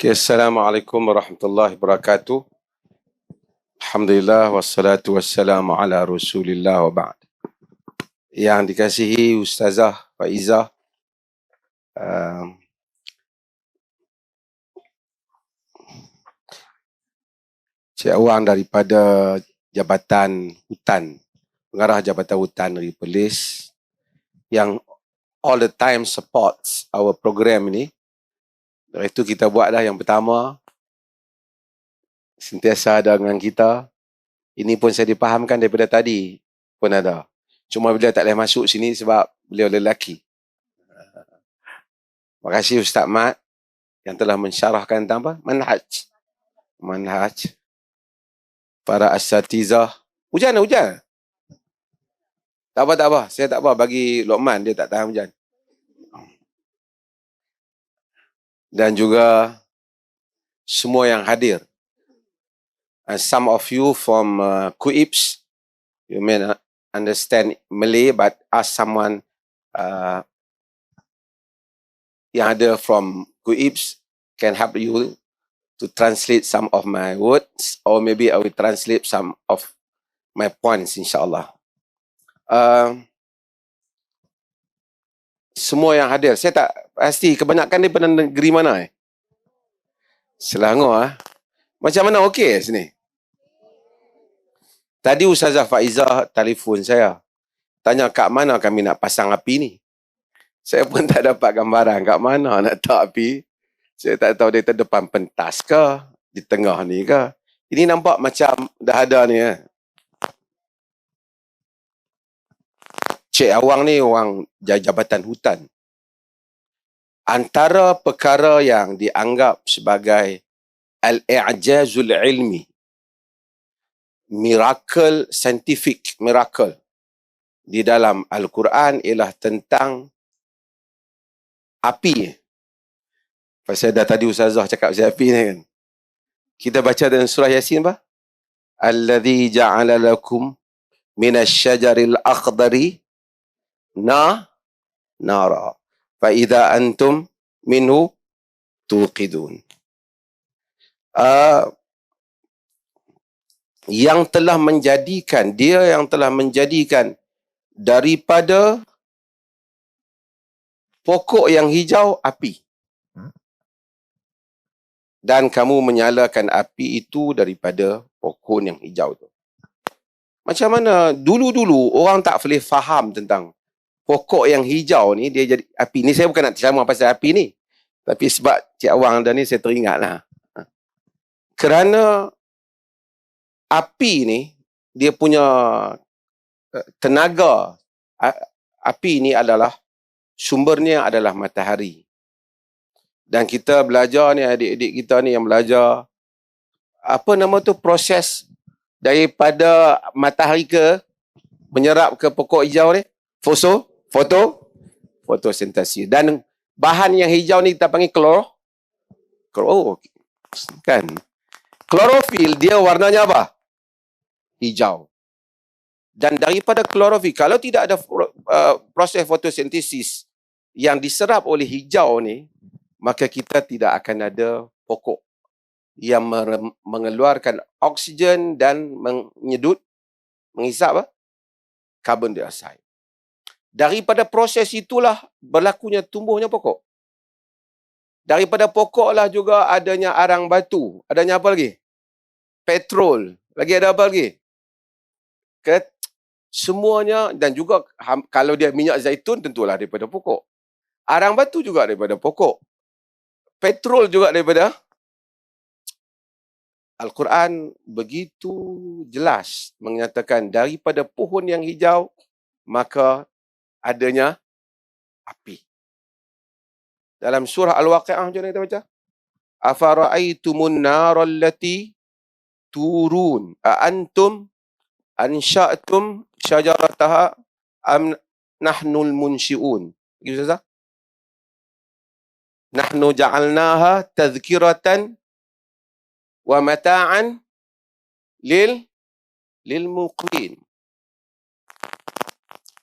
Okay, Assalamualaikum warahmatullahi wabarakatuh. Alhamdulillah wassalatu wassalamu ala Rasulillah wa ba'd. Yang dikasihi Ustazah Faizah, Cik Awang daripada Jabatan Hutan, Pengarah Jabatan Hutan Negeri Perlis, yang all the time supports our program ini. Dari itu kita buatlah yang pertama, sentiasa ada dengan kita. Ini pun saya dipahamkan daripada tadi pun ada. Cuma beliau tak boleh masuk sini sebab beliau lelaki. Terima kasih Ustaz Mat yang telah mensyarahkan tentang apa? Manhaj. Para asatizah. Hujan. Tak apa. Saya tak apa bagi Luqman, dia tak tahan hujan. Dan juga semua yang hadir. And some of you from Kuips, you may not understand Malay, but ask someone yang ada from Kuips can help you to translate some of my words, or maybe I will translate some of my points, insyaAllah. Semua yang hadir, saya tak pasti kebanyakan daripada negeri mana Selangor. Macam mana, okey sini? Tadi Ustazah Faizah telefon saya, tanya kat mana kami nak pasang api ni. Saya pun tak dapat gambaran kat mana nak letak api. Saya tak tahu dia depan pentas ke, di tengah ni ke. Ini nampak macam dah ada ni. Cik Awang ni orang Jabatan Hutan. Antara perkara yang dianggap sebagai al-i'jazul ilmi, miracle, scientific miracle di dalam Al-Quran ialah tentang api. Pasal dah tadi Ustazah cakap pasal api ni kan. Kita baca dalam surah Yasin apa? Alladhi ja'ala lakum minasyajaril akhdari nara fa idza antum minhu tuqidun. Yang telah menjadikan daripada pokok yang hijau api. Dan kamu menyalakan api itu daripada pokok yang hijau tu. Macam mana dulu-dulu orang tak boleh faham tentang pokok yang hijau ni dia jadi api. Ni saya bukan nak ceramah pasal api ni. Tapi sebab Cik Awang dah ni saya teringatlah. Kerana api ni dia punya tenaga, api ni adalah sumbernya adalah matahari. Dan kita belajar ni, adik-adik kita ni yang belajar apa nama tu, proses daripada matahari ke menyerap ke pokok hijau ni, fotosintesis. Dan bahan yang hijau ni kita panggil kan. Klorofil dia warnanya apa? Hijau. Dan daripada klorofil, kalau tidak ada proses fotosintesis yang diserap oleh hijau ni, maka kita tidak akan ada pokok yang mengeluarkan oksigen dan menghisap karbon dioksida. Daripada proses itulah berlakunya tumbuhnya pokok. Daripada pokoklah juga adanya arang batu. Adanya apa lagi? Petrol. Lagi ada apa lagi? Semuanya, dan juga kalau dia minyak zaitun tentulah daripada pokok. Arang batu juga daripada pokok. Petrol juga daripada. Al-Quran begitu jelas menyatakan daripada pohon yang hijau maka adanya api. Dalam surah Al-Waqi'ah macam mana kita baca? Afara'aitumun nara allati turun a antum ansha'tum syajarataha am nahnul munsyi'un. Gitu Ustazah? Nahnu ja'alnaha tadhkiratan wa mata'an lil muqwin.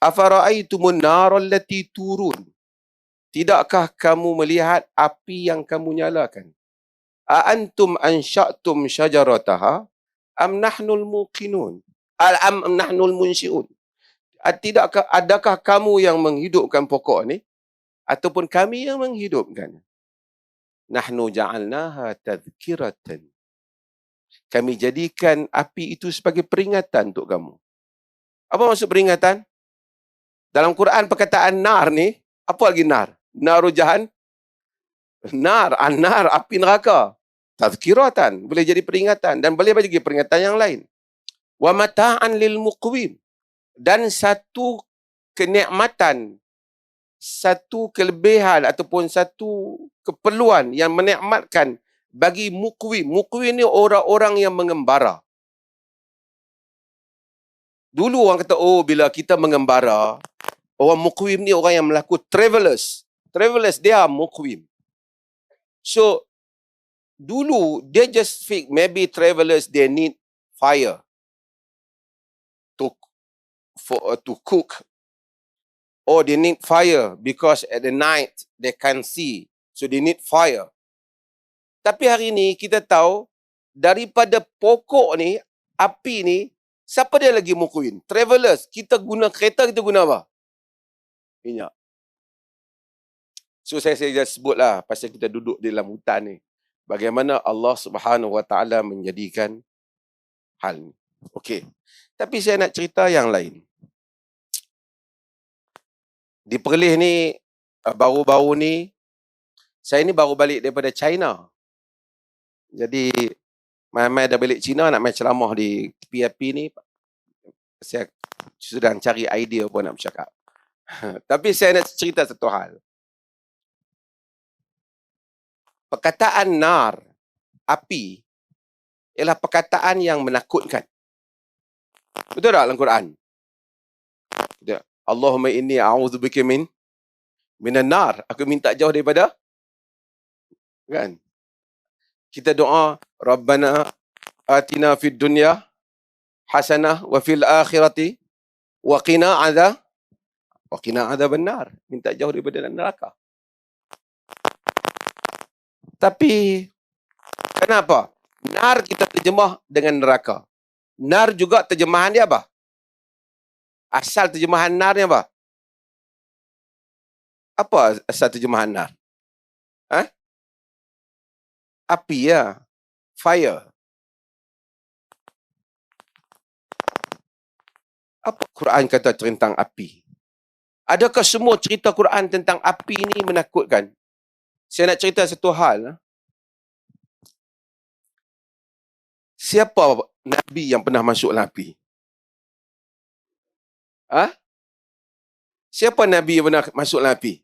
Afara'aitumun nara allati turun. Tidakkah kamu melihat api yang kamu nyalakan? A antum ansya'tum syajarataha am nahnul muqinun? Am nahnul munsyi'un? Adakah kamu yang menghidupkan pokok ni ataupun kami yang menghidupkan? Nahnu ja'alnaha tadhkiratan. Kami jadikan api itu sebagai peringatan untuk kamu. Apa maksud peringatan? Dalam Quran perkataan nar ni, apa lagi nar? Naru jahan? Nar, an-nar, api neraka. Tazkiratan, boleh jadi peringatan dan boleh jadi peringatan yang lain. Wa mata'an lil muqwim, dan satu kenikmatan, satu kelebihan ataupun satu keperluan yang menikmatkan bagi muqwim. Muqwim ni orang-orang yang mengembara. Dulu orang kata, oh bila kita mengembara, orang muqwim ni orang yang melakukan travelers. Travelers, dia muqwim. So, dulu, they just think maybe travelers, they need fire to cook. Or they need fire because at the night, they can't see. So, they need fire. Tapi hari ni, kita tahu, daripada pokok ni, api ni, siapa dia lagi muqwim? Travelers. Kita guna kereta, kita guna apa? Minyak. So, saya just sebutlah pasal kita duduk di dalam hutan ni. Bagaimana Allah Subhanahu Wa Taala menjadikan hal ni. Okey. Tapi saya nak cerita yang lain. Di Perlis ni, baru-baru ni, saya ni baru balik daripada China. Jadi, mai-mai dah balik China nak main ceramah di PAP ni. Saya sedang cari idea pun nak bercakap. Tapi saya nak cerita satu hal. Perkataan nar, api, ialah perkataan yang menakutkan. Betul tak dalam Quran? Betul. Allahumma inni a'udzubika minan nar. Aku minta jauh daripada, kan? Kita doa, Rabbana atina fid dunya hasanah wa fil akhirati wa qina adzaban nar. Minta jauh daripada neraka. Tapi, kenapa? Nar kita terjemah dengan neraka. Nar juga terjemahan dia apa? Asal terjemahan nar ni apa? Apa asal terjemahan nar? Api ya. Fire. Apa Quran kata tentang api? Adakah semua cerita Quran tentang api ini menakutkan? Saya nak cerita satu hal. Siapa Nabi yang pernah masuk dalam api? Siapa Nabi yang pernah masuk dalam api?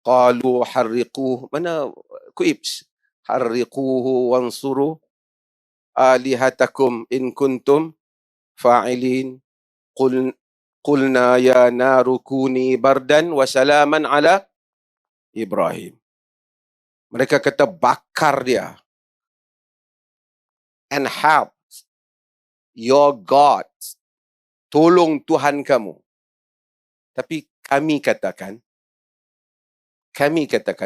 Qalu harriquhu. Mana Kuibs? Harriquhu wansuru alihatakum in kuntum fa'ilin. Qulna ya naru kuni bardan wa salaman ala Ibrahim. Mereka kata bakar dia. And help your God. Tolong Tuhan kamu. Tapi kami katakan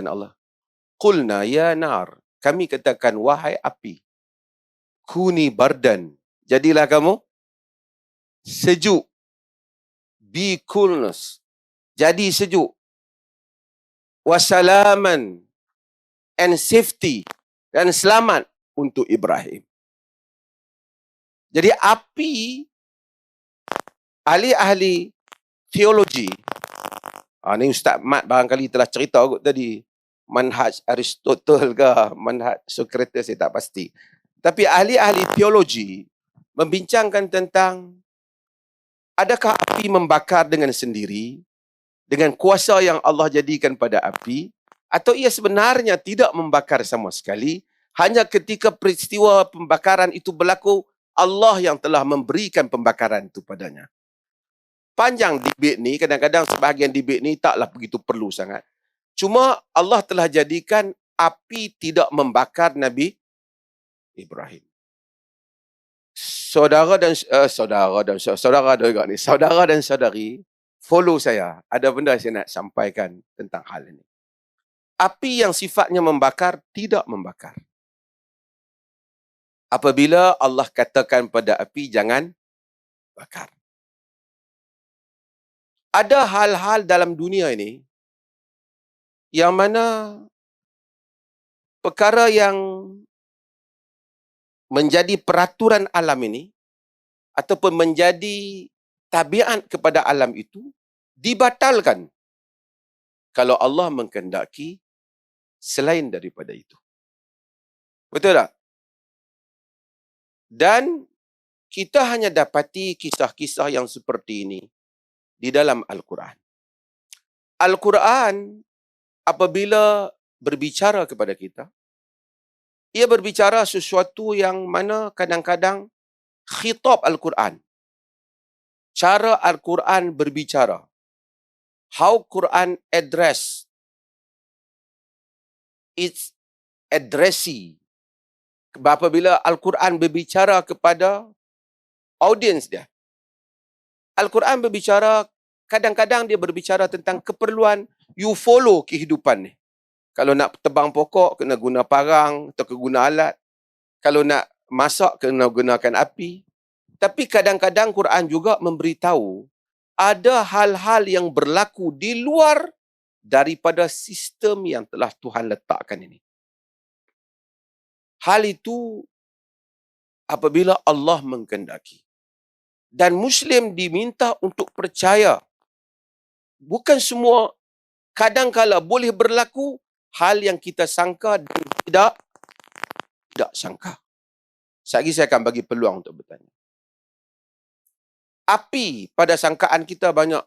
Allah. Qulna ya nar. Kami katakan, wahai api. Kuni bardan. Jadilah kamu sejuk. Be coolness. Jadi sejuk. Wasalaman. And safety. Dan selamat untuk Ibrahim. Jadi api, ahli-ahli teologi, ni Ustaz Mat barangkali telah cerita kot tadi, manhaj Aristotle ke, manhaj Socrates, saya tak pasti. Tapi ahli-ahli teologi membincangkan tentang adakah api membakar dengan sendiri, dengan kuasa yang Allah jadikan pada api, atau ia sebenarnya tidak membakar sama sekali, hanya ketika peristiwa pembakaran itu berlaku, Allah yang telah memberikan pembakaran itu padanya. Panjang debate ni, kadang-kadang sebahagian debate ni taklah begitu perlu sangat. Cuma Allah telah jadikan api tidak membakar Nabi Ibrahim. Saudara dan saudari, follow saya. Ada benda saya nak sampaikan tentang hal ini. Api yang sifatnya membakar, tidak membakar. Apabila Allah katakan pada api, jangan bakar. Ada hal-hal dalam dunia ini yang mana perkara yang menjadi peraturan alam ini ataupun menjadi tabiat kepada alam itu dibatalkan kalau Allah mengkehendaki selain daripada itu. Betul tak? Dan kita hanya dapati kisah-kisah yang seperti ini di dalam Al-Quran. Al-Quran apabila berbicara kepada kita, ia berbicara sesuatu yang mana kadang-kadang khitab Al-Quran. Cara Al-Quran berbicara. How Quran address its addressee. Apabila Al-Quran berbicara kepada audiens dia. Al-Quran berbicara, kadang-kadang dia berbicara tentang keperluan you follow kehidupan ni. Kalau nak tebang pokok, kena guna parang atau guna alat. Kalau nak masak, kena gunakan api. Tapi kadang-kadang Quran juga memberitahu ada hal-hal yang berlaku di luar daripada sistem yang telah Tuhan letakkan ini. Hal itu apabila Allah mengkehendaki. Dan Muslim diminta untuk percaya. Bukan semua, kadang-kala boleh berlaku hal yang kita sangka dan tidak sangka. Sekejap saya akan bagi peluang untuk bertanya. Api pada sangkaan kita banyak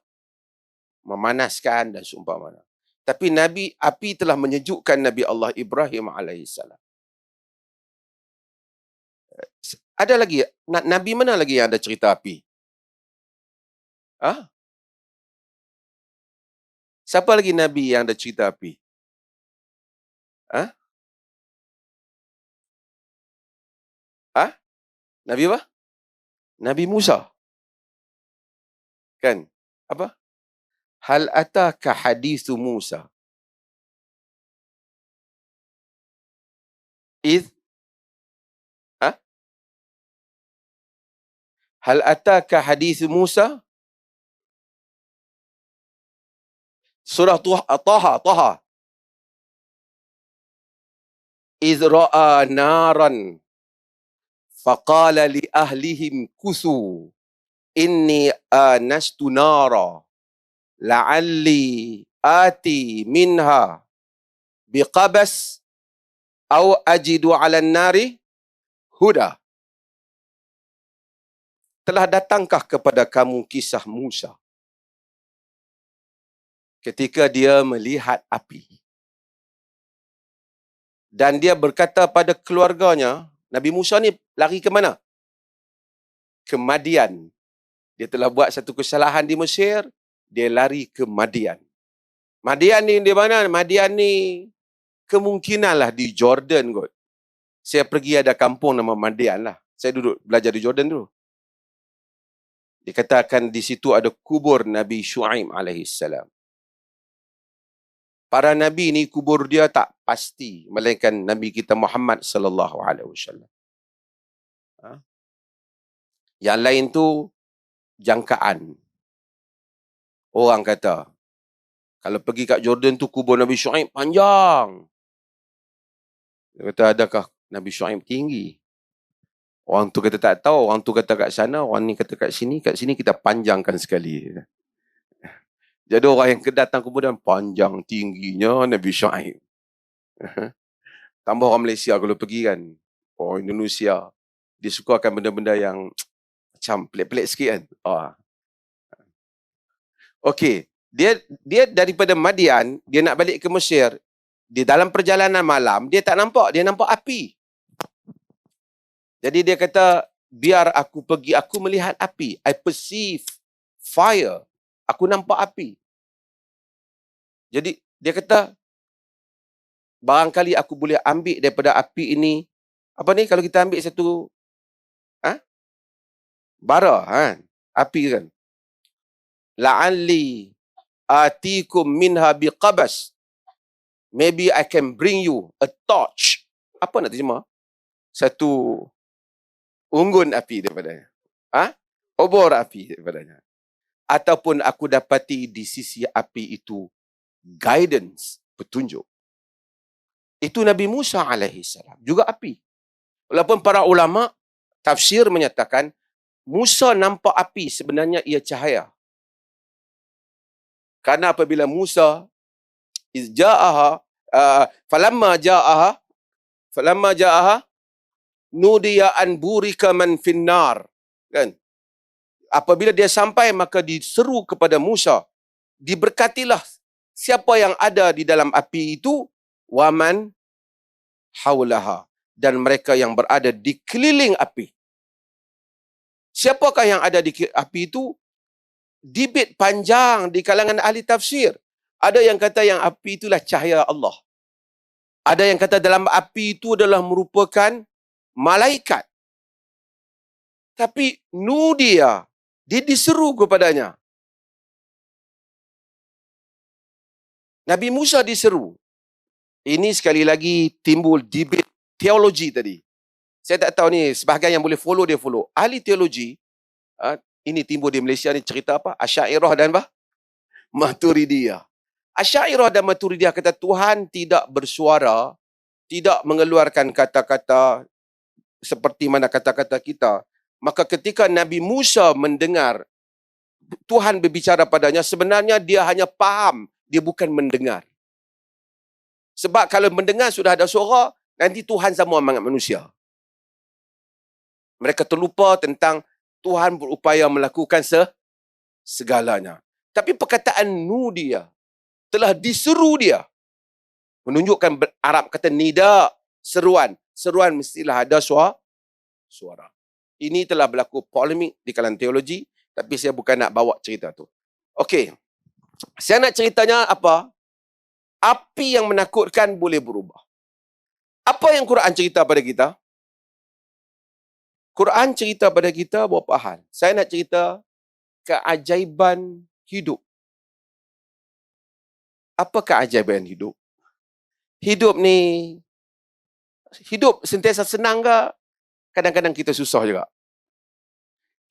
memanaskan dan seumpamanya. Tapi api telah menyejukkan Nabi Allah Ibrahim alaihissalam. Ada lagi, Nabi mana lagi yang ada cerita api? Siapa lagi Nabi yang ada cerita api? Nabi apa? Nabi Musa. Kan? Apa? Hal ataka hadithu Musa. Hal ataka hadithu Musa? Surah Taha. إذ رأى نارا فقال لأهلهم كثوا إني آنست نارا لعلي آتي منها بقبس أو أجد على النار هدى. Telah datangkah kepada kamu kisah Musa ketika dia melihat api? Dan dia berkata pada keluarganya, Nabi Musa ni lari ke mana? Ke Madian. Dia telah buat satu kesalahan di Mesir, dia lari ke Madian. Madian ni di mana? Madian ni kemungkinanlah di Jordan kot. Saya pergi ada kampung nama Madian lah. Saya duduk belajar di Jordan dulu. Dikatakan di situ ada kubur Nabi Shu'aib alaihissalam. Para nabi ni kubur dia tak pasti, melainkan Nabi kita Muhammad sallallahu alaihi wasallam. Yang lain tu jangkaan. Orang kata kalau pergi kat Jordan tu kubur Nabi Shu'aib panjang. Dia kata adakah Nabi Shu'aib tinggi? Orang tu kata tak tahu, orang tu kata kat sana, orang ni kata kat sini kita panjangkan sekali. Jadi orang yang datang kemudian panjang tingginya Nabi Shu'aib. Tambah orang Malaysia kalau pergi kan, orang Indonesia, dia suka akan benda-benda yang macam pelik-pelik sikit kan. Okey, dia daripada Madian, dia nak balik ke Mesir. Di dalam perjalanan malam, dia tak nampak, dia nampak api. Jadi dia kata, biar aku pergi, aku melihat api. I perceive fire. Aku nampak api. Jadi dia kata, barangkali aku boleh ambil daripada api ini. Apa ni kalau kita ambil satu bara api kan. La'alli atikum minha biqabas Maybe I can bring you a torch. Apa nak terjemah? Satu unggun api daripadanya. Obor api daripadanya. Ataupun aku dapati di sisi api itu guidance, petunjuk. Itu Nabi Musa alaihissalam. Juga api. Walaupun para ulama tafsir menyatakan Musa nampak api, sebenarnya ia cahaya. Karena apabila Musa falamma ja'aha nudiya an burika man finnar, kan? Apabila dia sampai, maka diseru kepada Musa, diberkatilah siapa yang ada di dalam api itu, waman haulaha, dan mereka yang berada di keliling api. Siapakah yang ada di api itu? Debate panjang di kalangan ahli tafsir. Ada yang kata yang api itulah cahaya Allah. Ada yang kata dalam api itu adalah merupakan malaikat. Tapi nudia, dia diseru kepadanya. Nabi Musa diseru. Ini sekali lagi timbul debate teologi tadi. Saya tak tahu ni, sebahagian yang boleh follow, dia follow. Ahli teologi, ini timbul di Malaysia ni, cerita apa? Asy'ariyah dan Maturidiyah. Asy'ariyah dan Maturidiyah kata Tuhan tidak bersuara, tidak mengeluarkan kata-kata seperti mana kata-kata kita. Maka ketika Nabi Musa mendengar Tuhan berbicara padanya, sebenarnya dia hanya faham, dia bukan mendengar. Sebab kalau mendengar sudah ada suara, nanti Tuhan sama dengan manusia. Mereka terlupa tentang Tuhan berupaya melakukan segalanya. Tapi perkataan nudia, telah diseru dia. Menunjukkan Arab kata nida, seruan. Seruan mestilah ada suara. Ini telah berlaku polemik di kalangan teologi, tapi saya bukan nak bawa cerita tu. Okey. Saya nak ceritanya apa? Api yang menakutkan boleh berubah. Apa yang Quran cerita pada kita? Quran cerita pada kita beberapa hal. Saya nak cerita keajaiban hidup. Apa keajaiban hidup? Hidup sentiasa senang ke? Kadang-kadang kita susah juga.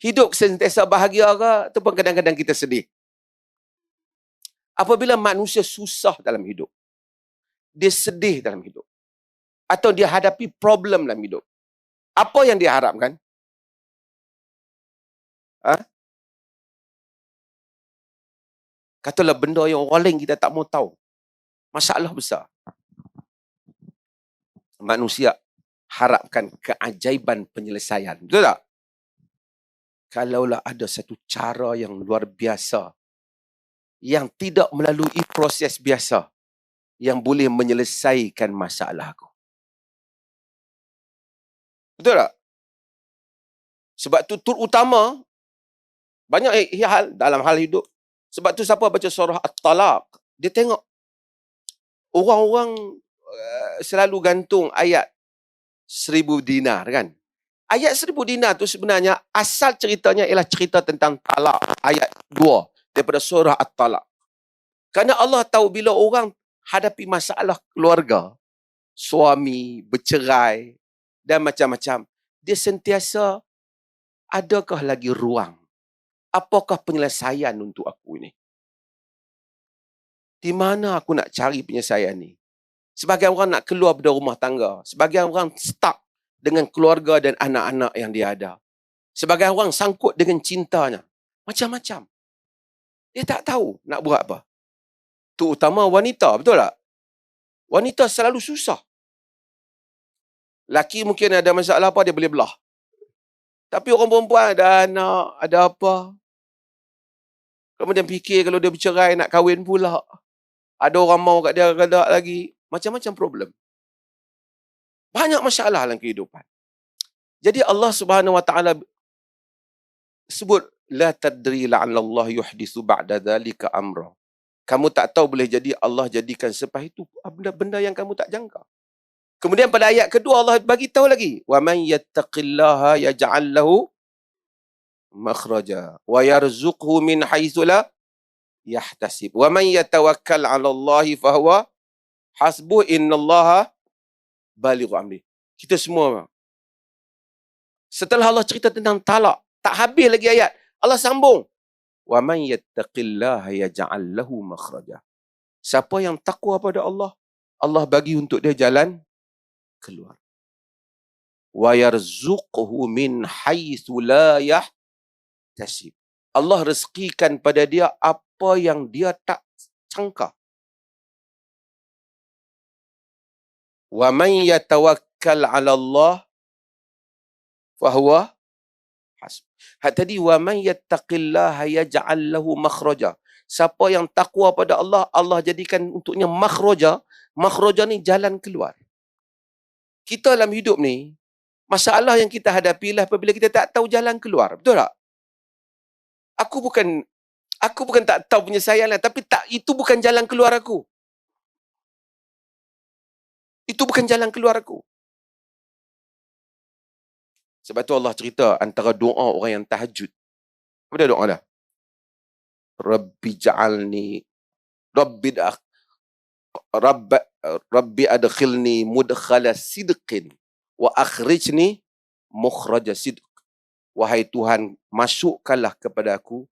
Hidup sentiasa bahagia ke? Ataupun kadang-kadang kita sedih. Apabila manusia susah dalam hidup, dia sedih dalam hidup, atau dia hadapi problem dalam hidup, apa yang dia harapkan? Katalah benda yang orang lain kita tak mau tahu. Masalah besar. Manusia harapkan keajaiban penyelesaian. Betul tak? Kalaulah ada satu cara yang luar biasa, yang tidak melalui proses biasa, yang boleh menyelesaikan masalahku. Betul tak? Sebab tu terutama, banyak hal dalam hal hidup. Sebab tu siapa baca surah At-Talaq, dia tengok orang-orang selalu gantung ayat 1000 dinar kan. Ayat 1000 dinar tu sebenarnya asal ceritanya ialah cerita tentang talak, ayat 2 daripada surah At-Talaq. Kerana Allah tahu bila orang hadapi masalah keluarga, suami bercerai dan macam-macam, dia sentiasa, adakah lagi ruang? Apakah penyelesaian untuk aku ini? Di mana aku nak cari penyelesaian ni? Sebagian orang nak keluar dari rumah tangga. Sebagian orang stuck dengan keluarga dan anak-anak yang dia ada. Sebagian orang sangkut dengan cintanya. Macam-macam. Dia tak tahu nak buat apa. Terutama wanita, betul tak? Wanita selalu susah. Laki mungkin ada masalah apa, dia boleh belah. Tapi orang perempuan ada anak, ada apa. Kemudian fikir kalau dia bercerai nak kahwin pula. Ada orang mau kat dia gadak lagi. Macam-macam problem. Banyak masalah dalam kehidupan. Jadi Allah Subhanahu Wa Taala sebut la tadri la'alla Allah yuhdithu ba'da dzalika amra. Kamu tak tahu, boleh jadi Allah jadikan selepas itu benda-benda yang kamu tak jangka. Kemudian pada ayat kedua Allah bagi tahu lagi, wa man yattaqillaha yaj'al lahu makhraja wa yarzuqhu min haitsu la yahtasib wa man yatawakkal 'ala Allah fa huwa Hasbuh innallaha balighu amri. Kita semua. Setelah Allah cerita tentang talak, tak habis lagi ayat. Allah sambung. Wa man yattaqillaha yaj'al lahu makhraja. Siapa yang takwa pada Allah, Allah bagi untuk dia jalan keluar. Wa yarzuqhu min haitsu la yahtasib. Allah rezekikan pada dia apa yang dia tak sangka. Wa man yatawakkal 'ala Allah fahuwa hasb. Tadi wa man yattaqillaha yaj'al lahu makhraja. Siapa yang takwa pada Allah, Allah jadikan untuknya makhraja. Makhraja ni jalan keluar. Kita dalam hidup ni, masalah yang kita hadapi lah apabila kita tak tahu jalan keluar. Betul tak? Aku bukan tak tahu penyelesaian lah, tapi itu bukan jalan keluar aku. Itu bukan jalan keluar aku. Sebab tu Allah cerita antara doa orang yang tahajud. Apa dia doa dah? Rabbi ja'alni Rabbi adkhilni mudkhala sidqin wa akhrijni mukhraja sidq. Wahai Tuhan, masukkanlah kepada aku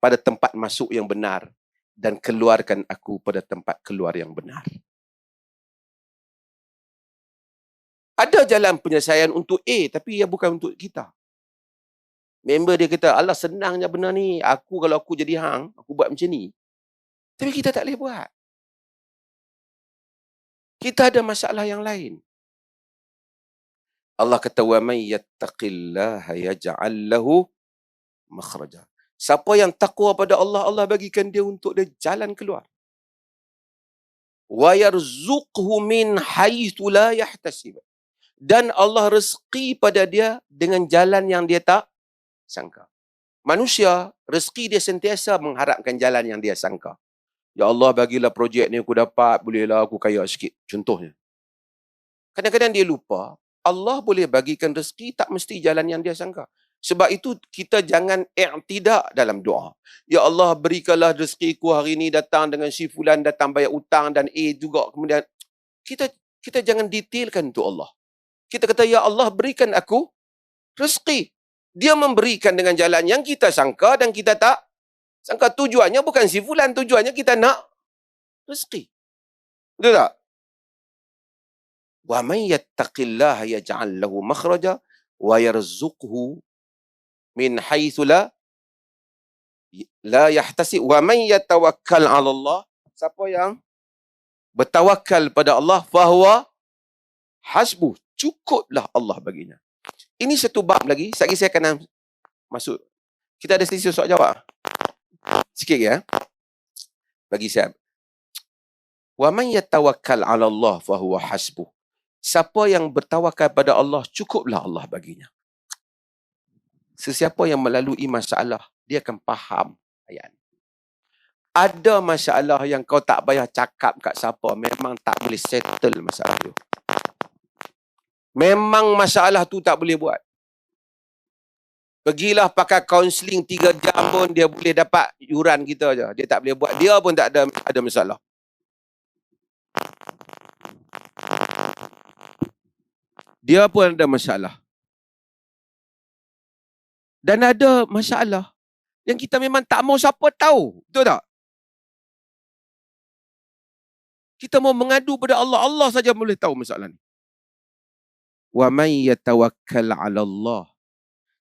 pada tempat masuk yang benar dan keluarkan aku pada tempat keluar yang benar. Ada jalan penyelesaian untuk A, tapi ia bukan untuk kita. Member dia kata, Allah senangnya benda ni. Kalau aku jadi hang, aku buat macam ni. Tapi kita tak boleh buat. Kita ada masalah yang lain. Allah kata, wa man yattaqillaha yaj'al lahu makhraja. Siapa yang takwa pada Allah, Allah bagikan dia untuk dia jalan keluar. Wa yarzuqhu min haitsu la yahtasib. Dan Allah rezeki pada dia dengan jalan yang dia tak sangka. Manusia, rezeki dia sentiasa mengharapkan jalan yang dia sangka. Ya Allah, bagilah projek ni aku dapat, bolehlah aku kaya sikit. Contohnya. Kadang-kadang dia lupa, Allah boleh bagikan rezeki tak mesti jalan yang dia sangka. Sebab itu kita jangan i'tidak dalam doa. Ya Allah, berikanlah rezekiku hari ini datang dengan si fulan datang bayar utang dan juga kemudian kita jangan detailkan untuk Allah. Kita kata, ya Allah, berikan aku rezeki. Dia memberikan dengan jalan yang kita sangka dan kita tak sangka. Tujuannya bukan si fulan, tujuannya kita nak rezeki. Betul tak? Wa man yattaqillaha yaj'al lahu makhraja wa yarzuqhu min haitsu la yahtasib. Wa man yatawakkal 'ala Allah, siapa yang bertawakal pada Allah, fahuwa hasbuh, cukuplah Allah baginya. Ini satu bab lagi, sekejap saya akan masuk. Kita ada sesi soal jawab. Sikit ya. Bagi saya. Wa man yatawakkal 'ala Allah fahuwa hasbuh. Siapa yang bertawakal pada Allah, cukuplah Allah baginya. Sesiapa yang melalui masalah, dia akan faham ayat. Ada masalah yang kau tak payah cakap kat siapa, memang tak boleh settle masalah tu. Memang masalah tu tak boleh buat. Pergilah pakai kaunseling 3 jam pun dia boleh dapat yuran kita je. Dia tak boleh buat. Dia pun tak ada masalah. Dia pun ada masalah. Dan ada masalah yang kita memang tak mau siapa tahu. Betul tak? Kita mau mengadu pada Allah. Allah saja boleh tahu masalah ni. Wa man yatawakkal 'ala Allah.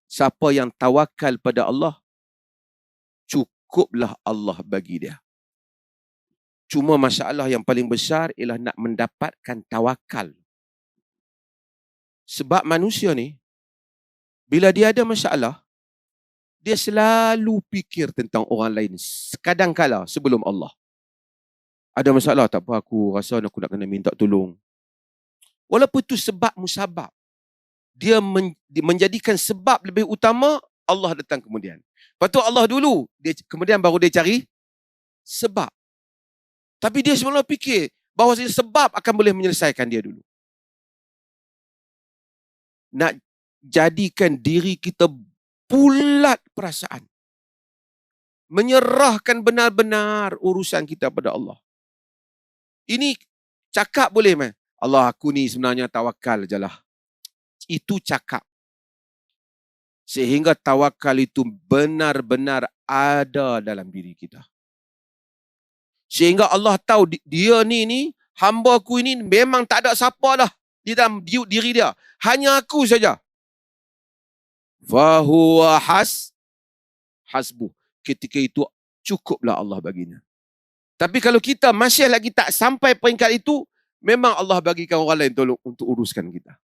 Siapa yang tawakal pada Allah, cukuplah Allah bagi dia. Cuma masalah yang paling besar ialah nak mendapatkan tawakal. Sebab manusia ni, bila dia ada masalah, dia selalu fikir tentang orang lain. Kadang-kala sebelum Allah. Ada masalah, tak apa, aku rasa aku nak kena minta tolong. Walaupun itu sebab musabab. Dia menjadikan sebab lebih utama, Allah datang kemudian. Lepas tu Allah dulu, kemudian baru dia cari sebab. Tapi dia semula fikir bahawa sebab akan boleh menyelesaikan dia dulu. Nak jadikan diri kita bulat perasaan. Menyerahkan benar-benar urusan kita pada Allah. Ini cakap boleh mai. Allah, aku ni sebenarnya tawakal je lah. Itu cakap. Sehingga tawakal itu benar-benar ada dalam diri kita. Sehingga Allah tahu dia ni hamba aku ini memang tak ada siapa dah di dalam diri dia. Hanya aku saja. Fahuwa hasbuh. Ketika itu cukuplah Allah baginya. Tapi kalau kita masih lagi tak sampai peringkat itu, memang Allah bagikan orang lain tolong untuk uruskan kita.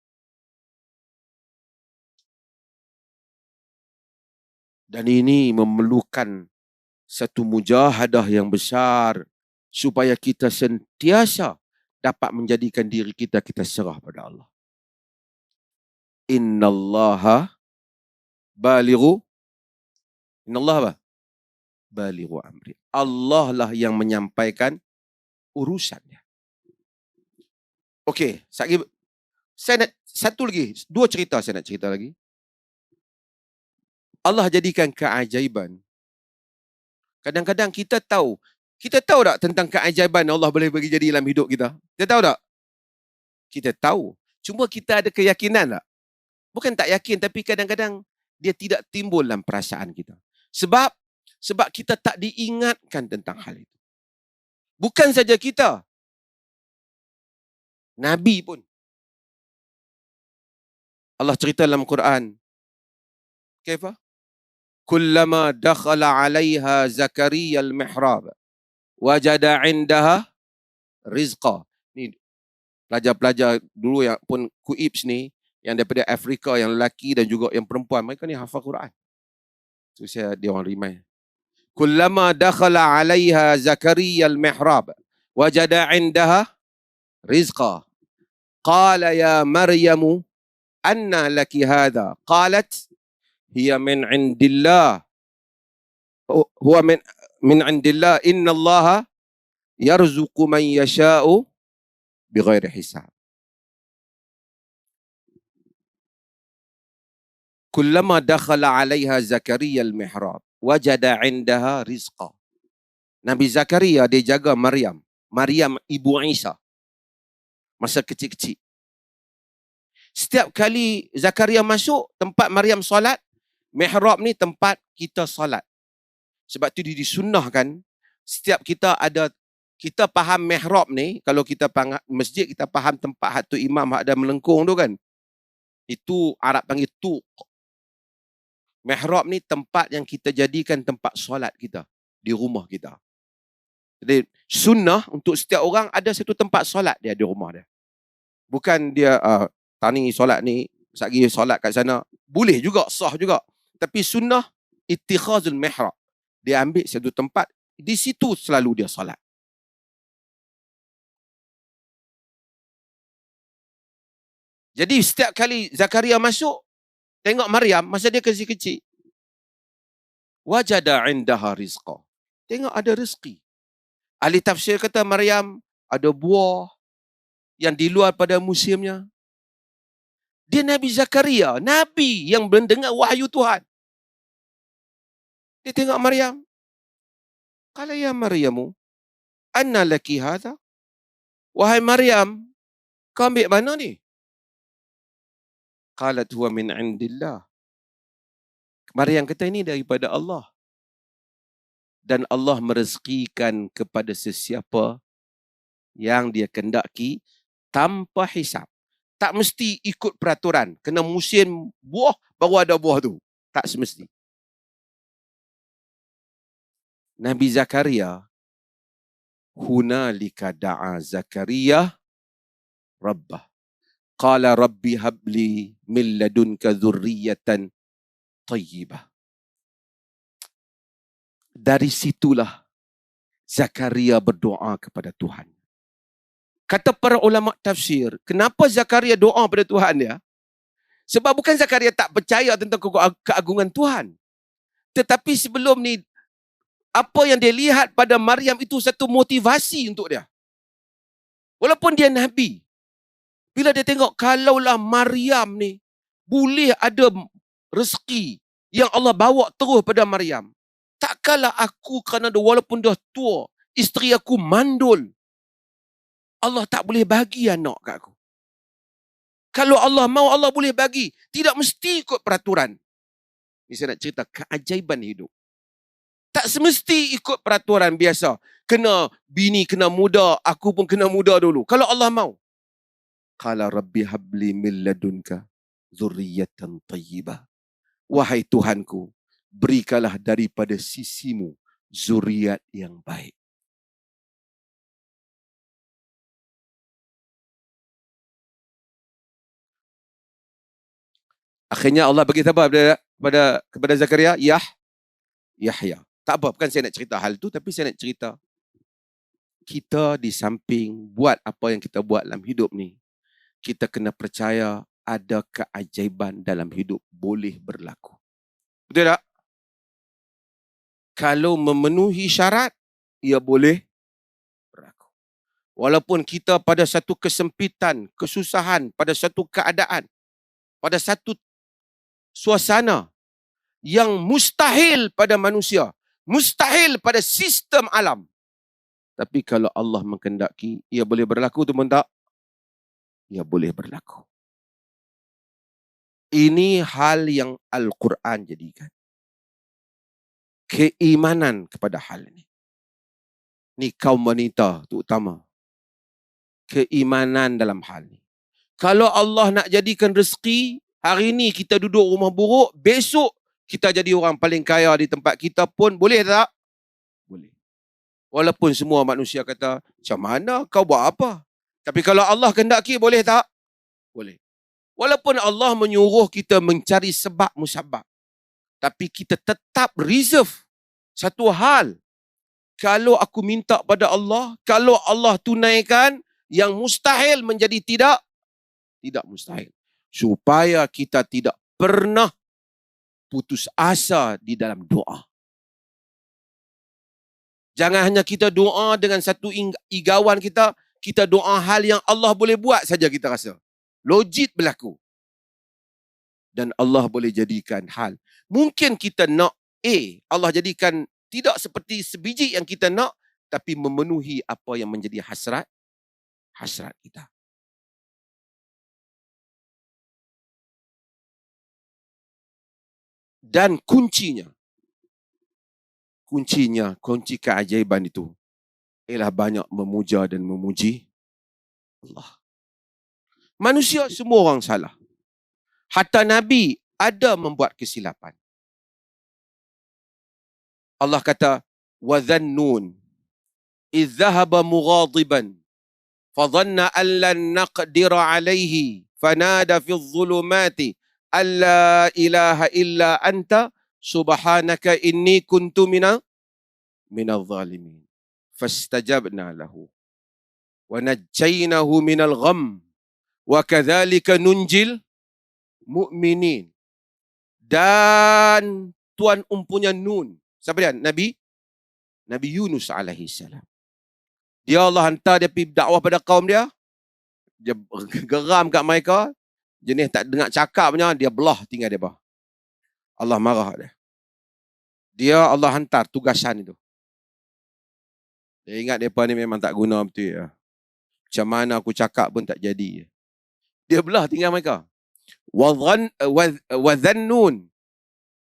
Dan ini memerlukan satu mujahadah yang besar supaya kita sentiasa dapat menjadikan diri kita serah pada Allah. Innallaha balighu. Innallaha apa? Balighu amri. Allah lah yang menyampaikan urusannya. Okey, saya nak satu lagi, dua cerita saya nak cerita lagi. Allah jadikan keajaiban. Kadang-kadang kita tahu tak tentang keajaiban Allah boleh bagi jadi dalam hidup kita? Kita tahu tak? Kita tahu. Cuma kita ada keyakinan tak? Bukan tak yakin, tapi kadang-kadang dia tidak timbul dalam perasaan kita. Sebab kita tak diingatkan tentang hal itu. Bukan saja kita. Nabi pun. Allah cerita dalam Quran. Kaifa? Kullama dakhala 'alaiha Zakaria al-mihrab wajada 'indaha rizqa. Ni pelajar-pelajar dulu yang pun kuibs ni, yang daripada Afrika, yang lelaki dan juga yang perempuan, mereka ni hafal Quran. Tu dia orang rimai. Kullama dakhala 'alaiha Zakaria al-mihrab wajada 'indaha rizqa. Qala ya Maryamu anna laki hadha? Qalat hiya min 'indillah. Huwa min 'indillah. Innallaha yarzuqu man yasha'u bighairi hisab. Kullama dakhala 'alaiha Zakaria al-mihrab wajada 'indaha rizqa. Nabi Zakaria dia jaga Maryam ibu Isa masa kecil-kecil. Setiap kali Zakaria masuk tempat Maryam solat, mihrab ni tempat kita solat. Sebab tu disunnahkan setiap kita faham mihrab ni, kalau kita masjid kita faham tempat hatu imam ada melengkung tu kan. Itu Arab panggil tuq. Mihrab ni tempat yang kita jadikan tempat solat kita di rumah kita. Jadi sunnah untuk setiap orang ada satu tempat solat dia di rumah dia. Bukan dia tani solat ni, sagi solat kat sana. Boleh juga, sah juga. Tapi sunnah ittikhazul mihrab. Dia ambil satu tempat, di situ selalu dia solat. Jadi setiap kali Zakaria masuk, tengok Maryam masa dia kecil-kecil. Wajada 'indaha rizqa. Tengok ada rezeki. Ahli tafsir kata Maryam ada buah yang di luar pada musimnya. Dia Nabi Zakaria, Nabi yang mendengar wahyu Tuhan. Dia tengok Maryam. Qala ya Maryamu, anna laki hadha? Wahai Maryam, kau ambil mana ni? Qalat huwa min 'indillah. Maryam kata ini daripada Allah. Dan Allah merezekikan kepada sesiapa yang dia kendaki tanpa hisap. Tak mesti ikut peraturan. Kena musim buah, baru ada buah tu. Tak semesti. Nabi Zakaria, hunalika da'a Zakaria Rabbah. Qala Rabbi habli min ladunka dhurriyatan tayyibah. Dari situlah Zakaria berdoa kepada Tuhan. Kata para ulama tafsir, kenapa Zakaria doa pada Tuhan dia? Sebab bukan Zakaria tak percaya tentang keagungan Tuhan. Tetapi sebelum ni, apa yang dia lihat pada Maryam itu satu motivasi untuk dia. Walaupun dia Nabi. Bila dia tengok, kalaulah Maryam ni boleh ada rezeki yang Allah bawa terus pada Maryam. Takkanlah aku kerana walaupun dah tua, isteri aku mandul. Allah tak boleh bagi anak kat aku. Kalau Allah mau, Allah boleh bagi. Tidak mesti ikut peraturan. Ini saya nak cerita keajaiban hidup. Tak semesti ikut peraturan biasa. Kena bini kena muda, aku pun kena muda dulu. Kalau Allah mau. Qala rabbi habli min ladunka zurriyatan tayyibah. Wahai Tuhanku, berikanlah daripada sisimu zuriat yang baik. Akhirnya Allah bagi apa kepada Zakaria? Yahya. Tak apa, bukan saya nak cerita hal tu, tapi saya nak cerita kita di samping buat apa yang kita buat dalam hidup ni, kita kena percaya ada keajaiban dalam hidup boleh berlaku. Betul tak? Kalau memenuhi syarat, ia boleh berlaku. Walaupun kita pada satu kesempitan, kesusahan, pada satu keadaan, pada satu suasana yang mustahil pada manusia, mustahil pada sistem alam. Tapi kalau Allah menghendaki, ia boleh berlaku tu pun tak? Ia boleh berlaku. Ini hal yang Al-Quran jadikan. Keimanan kepada hal ini. Ni kaum wanita terutama. Keimanan dalam hal ini. Kalau Allah nak jadikan rezeki, hari ni kita duduk rumah buruk, besok kita jadi orang paling kaya di tempat kita pun boleh tak? Boleh. Walaupun semua manusia kata, macam mana kau buat apa? Tapi kalau Allah kehendaki, boleh tak? Boleh. Walaupun Allah menyuruh kita mencari sebab musabab, tapi kita tetap reserve satu hal. Kalau aku minta pada Allah, kalau Allah tunaikan, yang mustahil menjadi tidak mustahil. Supaya kita tidak pernah putus asa di dalam doa. Jangan hanya kita doa dengan satu igawan kita doa hal yang Allah boleh buat saja kita rasa. Logik berlaku. Dan Allah boleh jadikan hal. Mungkin kita nak A, Allah jadikan tidak seperti sebiji yang kita nak, tapi memenuhi apa yang menjadi hasrat kita. Dan kunci keajaiban itu ialah banyak memuja dan memuji Allah. Manusia semua orang salah. Hatta Nabi ada membuat kesilapan. Allah kata, wa dhannun idh dhahaba mughadiban fadhanna an lan naqdira alayhi fanada fi adh-dhulumati alla ilaha illa anta subhanaka inni kuntu minadh dhalimin fastajabna lahu wa najjaynahu minal gham wa kadzalika nunjil mu'minin. Dan tuan umpunya Nun, siapa dia? Nabi Yunus alaihi salam. Dia Allah hantar dia pergi dakwah pada kaum dia. Dia geram kat mereka. Jenis tak dengar cakapnya, dia belah tinggal dia bah. Allah marah dia. Dia Allah hantar tugasan itu. Dia ingat mereka ni memang tak guna betul ya. Macam mana aku cakap pun tak jadi. Dia belah tinggal mereka. Wa dhannun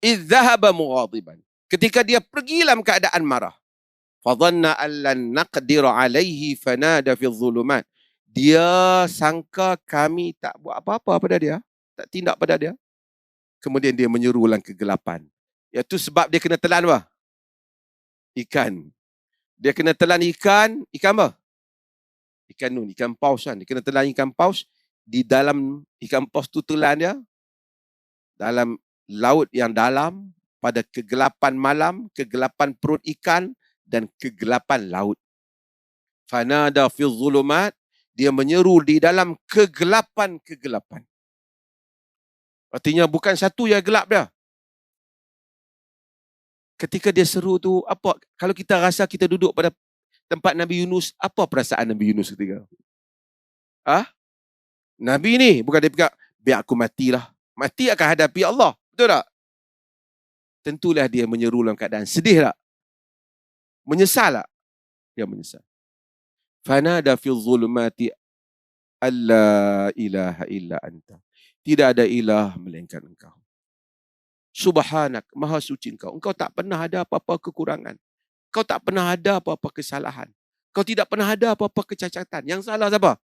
idh dhahaba mughadiban. Ketika dia pergi dalam keadaan marah. Fadhanna an lan naqdira alaihi fanada fi dhulumat. Dia sangka kami tak buat apa-apa pada dia, tak tindak pada dia. Kemudian dia menyeru dalam kegelapan. Iaitu sebab dia kena telan apa? Ikan. Dia kena telan ikan apa? Ikan Nun, ikan paus kan. Dia kena telan ikan paus. Di dalam ikan paus tu telan dia, dalam laut yang dalam, pada kegelapan malam, kegelapan perut ikan dan kegelapan laut. Fanada fi dhulumat, dia menyeru di dalam kegelapan-kegelapan. Artinya bukan satu yang gelap dia. Ketika dia seru tu, apa? Kalau kita rasa kita duduk pada tempat Nabi Yunus, apa perasaan Nabi Yunus ketika? Nabi ni, bukan dia fikir, biar aku matilah. Mati akan hadapi Allah. Betul tak? Tentulah dia menyeru dalam keadaan sedih tak? Menyesal tak? Dia menyesal. Fanada fil zulumati alla ilaha illa anta. Tidak ada ilah melainkan engkau. Subhanak, maha suci engkau. Engkau tak pernah ada apa-apa kekurangan. Kau tak pernah ada apa-apa kesalahan. Kau tidak pernah ada apa-apa kecacatan. Yang salah siapa?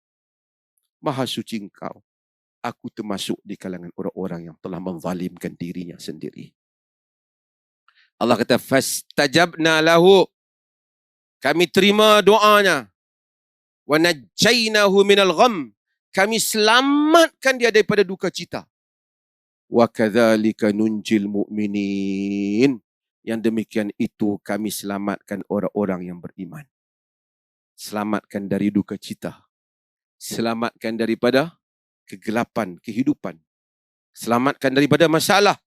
Maha suci engkau. Aku termasuk di kalangan orang-orang yang telah menzalimkan dirinya sendiri. Allah kata, fastajabna lahu. Kami terima doanya. Wa najjaynahu minal gham. Kami selamatkan dia daripada duka cita. Wa kadzalika nunjil mu'minin. Yang demikian itu kami selamatkan orang-orang yang beriman. Selamatkan dari duka cita. Selamatkan daripada kegelapan kehidupan. Selamatkan daripada masalah.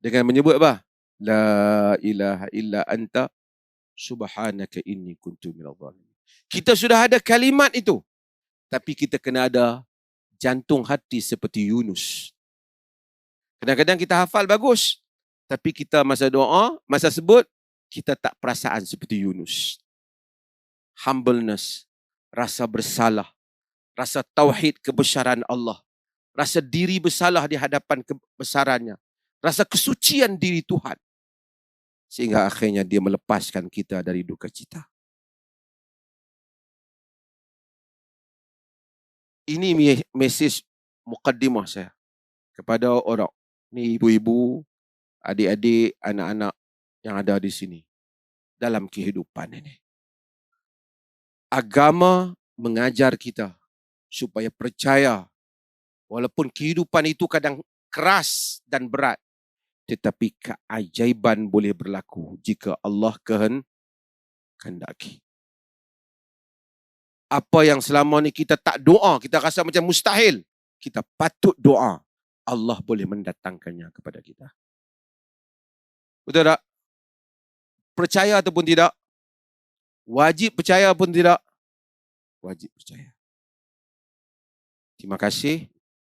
Dengan menyebut apa? La ilaha illa anta subhanaka inni kuntu minadh dhalimin. Kita sudah ada kalimat itu. Tapi kita kena ada jantung hati seperti Yunus. Kadang-kadang kita hafal bagus. Tapi kita masa doa, masa sebut, kita tak perasaan seperti Yunus. Humbleness, rasa bersalah, rasa tauhid kebesaran Allah, rasa diri bersalah di hadapan kebesarannya, rasa kesucian diri Tuhan. Sehingga akhirnya dia melepaskan kita dari duka cita. Ini mesej mukaddimah saya kepada orang, ni ibu-ibu, adik-adik, anak-anak yang ada di sini dalam kehidupan ini. Agama mengajar kita supaya percaya walaupun kehidupan itu kadang keras dan berat, tetapi keajaiban boleh berlaku jika Allah kehendaki. Apa yang selama ni kita tak doa, kita rasa macam mustahil, kita patut doa. Allah boleh mendatangkannya kepada kita. Betul tak? Percaya ataupun tidak? Wajib percaya pun tidak? Wajib percaya. Terima kasih.